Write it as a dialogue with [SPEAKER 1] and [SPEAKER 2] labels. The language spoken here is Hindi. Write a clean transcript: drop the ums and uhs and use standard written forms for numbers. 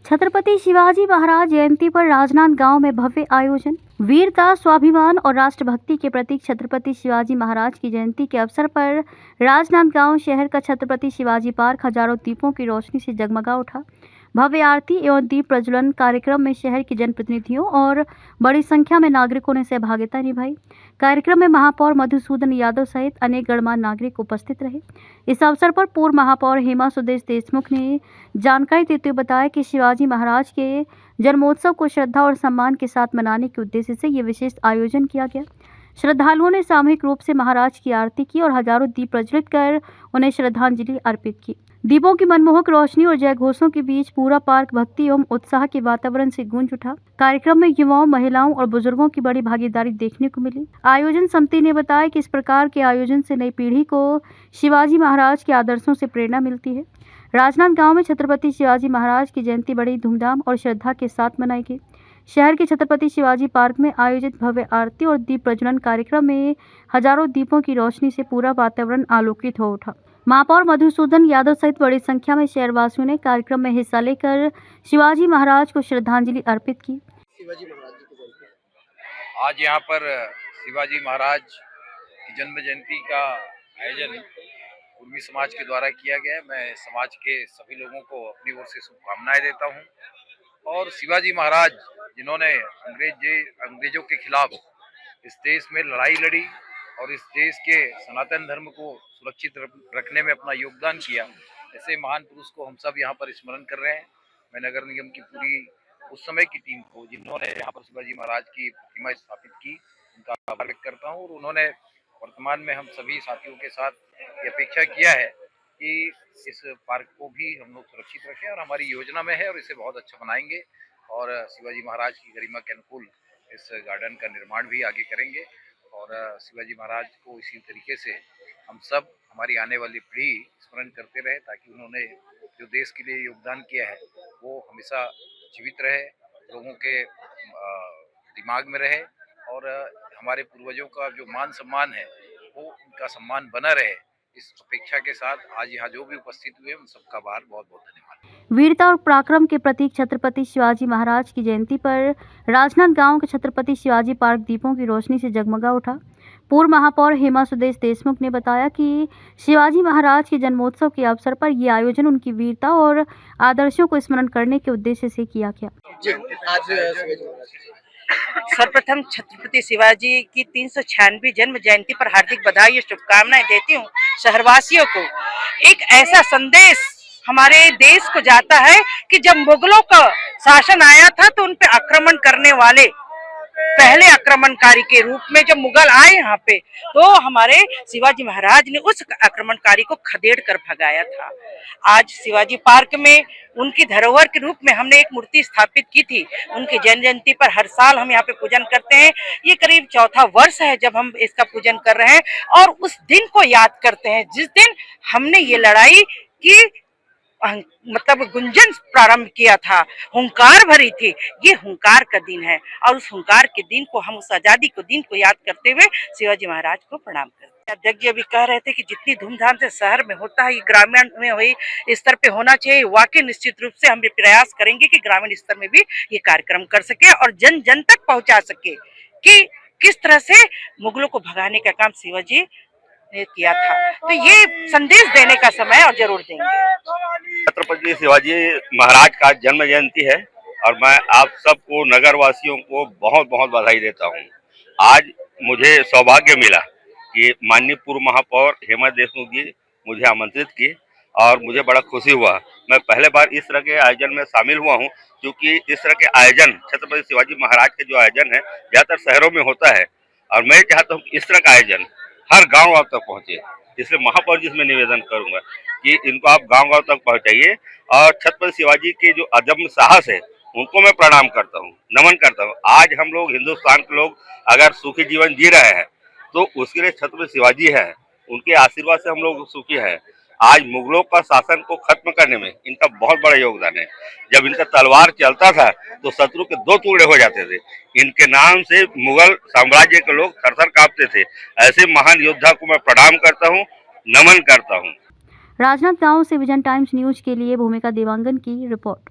[SPEAKER 1] छत्रपति शिवाजी महाराज जयंती पर राजनांदगांव में भव्य आयोजन। वीरता, स्वाभिमान और राष्ट्रभक्ति के प्रतीक छत्रपति शिवाजी महाराज की जयंती के अवसर पर राजनांदगांव शहर का छत्रपति शिवाजी पार्क हजारों दीपों की रोशनी से जगमगा उठा। भव्य आरती एवं दीप प्रज्वलन कार्यक्रम में शहर के जनप्रतिनिधियों और बड़ी संख्या में नागरिकों ने सहभागिता निभाई। कार्यक्रम में महापौर मधुसूदन यादव सहित अनेक गणमान्य नागरिक उपस्थित रहे। इस अवसर पर पूर्व महापौर हेमा सुदेश देशमुख ने जानकारी देते हुए बताया कि शिवाजी महाराज के जन्मोत्सव को श्रद्धा और सम्मान के साथ मनाने के उद्देश्य से ये विशेष आयोजन किया गया। श्रद्धालुओं ने सामूहिक रूप से महाराज की आरती की और हजारों दीप प्रज्वलित कर उन्हें श्रद्धांजलि अर्पित की। दीपों की मनमोहक रोशनी और जयघोषों के बीच पूरा पार्क भक्ति एवं उत्साह के वातावरण से गूंज उठा। कार्यक्रम में युवाओं, महिलाओं और बुजुर्गों की बड़ी भागीदारी देखने को मिली। आयोजन समिति ने बताया कि इस प्रकार के आयोजन से नई पीढ़ी को शिवाजी महाराज के आदर्शों से प्रेरणा मिलती है। राजनांदगांव में छत्रपति शिवाजी महाराज की जयंती बड़ी धूमधाम और श्रद्धा के साथ मनाई गई। शहर के छत्रपति शिवाजी पार्क में आयोजित भव्य आरती और दीप प्रज्वलन कार्यक्रम में हजारों दीपों की रोशनी से पूरा वातावरण आलोकित हो उठा। महापौर मधुसूदन यादव सहित बड़ी संख्या में शहरवासियों ने कार्यक्रम में हिस्सा लेकर शिवाजी महाराज को श्रद्धांजलि अर्पित की।
[SPEAKER 2] आज यहाँ पर शिवाजी महाराज की जन्म जयंती का आयोजन पूर्वी समाज के द्वारा किया गया है। मैं समाज के सभी लोगों को अपनी ओर से शुभकामनाएं देता हूँ। और शिवाजी महाराज जिन्होंने अंग्रेजों के खिलाफ इस देश में लड़ाई लड़ी और इस देश के सनातन धर्म को सुरक्षित रखने में अपना योगदान किया, ऐसे महान पुरुष को हम सब यहाँ पर स्मरण कर रहे हैं। मैं नगर निगम की पूरी उस समय की टीम को जिन्होंने यहाँ पर शिवाजी महाराज की प्रतिमा स्थापित की, उनका आभार व्यक्त करता हूँ। और उन्होंने वर्तमान में हम सभी साथियों के साथ ये अपेक्षा किया है कि इस पार्क को भी हम लोग सुरक्षित रखें और हमारी योजना में है और इसे बहुत अच्छा बनाएंगे और शिवाजी महाराज की गरिमा के अनुकूल इस गार्डन का निर्माण भी आगे करेंगे। और शिवाजी महाराज को इसी तरीके से हम सब, हमारी आने वाली पीढ़ी स्मरण करते रहे ताकि उन्होंने जो देश के लिए योगदान किया है वो हमेशा जीवित रहे, लोगों के दिमाग में रहे और हमारे पूर्वजों का जो मान सम्मान है वो उनका सम्मान बना रहे। इस अपेक्षा के साथ आज यहाँ जो भी उपस्थित हुए उन सबका आभार, बहुत बहुत धन्यवाद।
[SPEAKER 1] वीरता और पराक्रम के प्रतीक छत्रपति शिवाजी महाराज की जयंती पर राजनांदगांव के छत्रपति शिवाजी पार्क दीपों की रोशनी से जगमगा उठा। पूर्व महापौर हेमा सुदेश देशमुख ने बताया कि शिवाजी महाराज के जन्मोत्सव के अवसर पर यह आयोजन उनकी वीरता और आदर्शों को स्मरण करने के उद्देश्य से किया गया।
[SPEAKER 3] सर्वप्रथम छत्रपति शिवाजी की 396वीं जन्म जयंती पर हार्दिक बधाई और शुभकामनाएं देती हूँ शहरवासियों को। एक ऐसा संदेश हमारे देश को जाता है कि जब मुगलों का शासन आया था तो उन पे आक्रमण करने वाले पहले आक्रमणकारी के रूप में जब मुगल आए यहाँ पे तो हमारे शिवाजी महाराज ने उस आक्रमणकारी को खदेड़ कर भगाया था। आज शिवाजी पार्क में उनकी धरोहर के रूप में हमने एक मूर्ति स्थापित की थी। उनकी जन्म जयंती पर हर साल हम यहाँ पे पूजन करते हैं। ये करीब चौथा वर्ष है जब हम इसका पूजन कर रहे हैं और उस दिन को याद करते हैं जिस दिन हमने ये लड़ाई की मतलब गुंजन प्रारंभ किया था, हुंकार भरी थी। ये हुंकार का दिन है और उस हुंकार के दिन को हम, उस आजादी को दिन को याद करते हुए शिवाजी महाराज को प्रणाम करते हैं। अध्यक्ष जी अभी कह रहे थे कि जितनी धूमधाम से शहर में होता है ये ग्रामीण में हुई स्तर पे होना चाहिए। वाकई निश्चित रूप से हम ये प्रयास करेंगे कि ग्रामीण स्तर में भी ये कार्यक्रम कर सके और जन जन तक पहुंचा सके कि किस तरह से मुगलों को भगाने का काम शिवाजी ने किया था। तो ये संदेश देने का समय और जरूर देंगे।
[SPEAKER 4] छत्रपति शिवाजी महाराज का जन्म जयंती है और मैं आप सबको, नगर वासियों को बहुत बहुत बधाई देता हूं। आज मुझे सौभाग्य मिला कि माननीय पूर्व महापौर हेमा देशमुख जी मुझे आमंत्रित किए और मुझे बड़ा खुशी हुआ। मैं पहले बार इस तरह के आयोजन में शामिल हुआ हूं क्योंकि इस तरह के आयोजन छत्रपति शिवाजी महाराज के जो आयोजन है ज़्यादातर शहरों में होता है और मैं चाहता हूँ कि इस तरह का आयोजन हर गाँव आप तक पहुँचे। इसलिए महापौर जी से मैं निवेदन करूंगा कि इनको आप गांव-गांव तक पहुंचाइए और छत्रपति शिवाजी के जो अदम्य साहस है उनको मैं प्रणाम करता हूं, नमन करता हूं। आज हम लोग, हिंदुस्तान के लोग अगर सुखी जीवन जी रहे हैं तो उसके लिए छत्रपति शिवाजी है, उनके आशीर्वाद से हम लोग सुखी हैं। आज मुगलों का शासन को खत्म करने में इनका बहुत बड़ा योगदान है। जब इनका तलवार चलता था तो शत्रु के दो टुकड़े हो जाते थे। इनके नाम से मुगल साम्राज्य के लोग थर-थर कांपते थे। ऐसे महान योद्धा को मैं प्रणाम करता हूँ, नमन करता हूँ।
[SPEAKER 1] राजनांदगांव से विजन टाइम्स न्यूज के लिए भूमिका देवांगन की रिपोर्ट।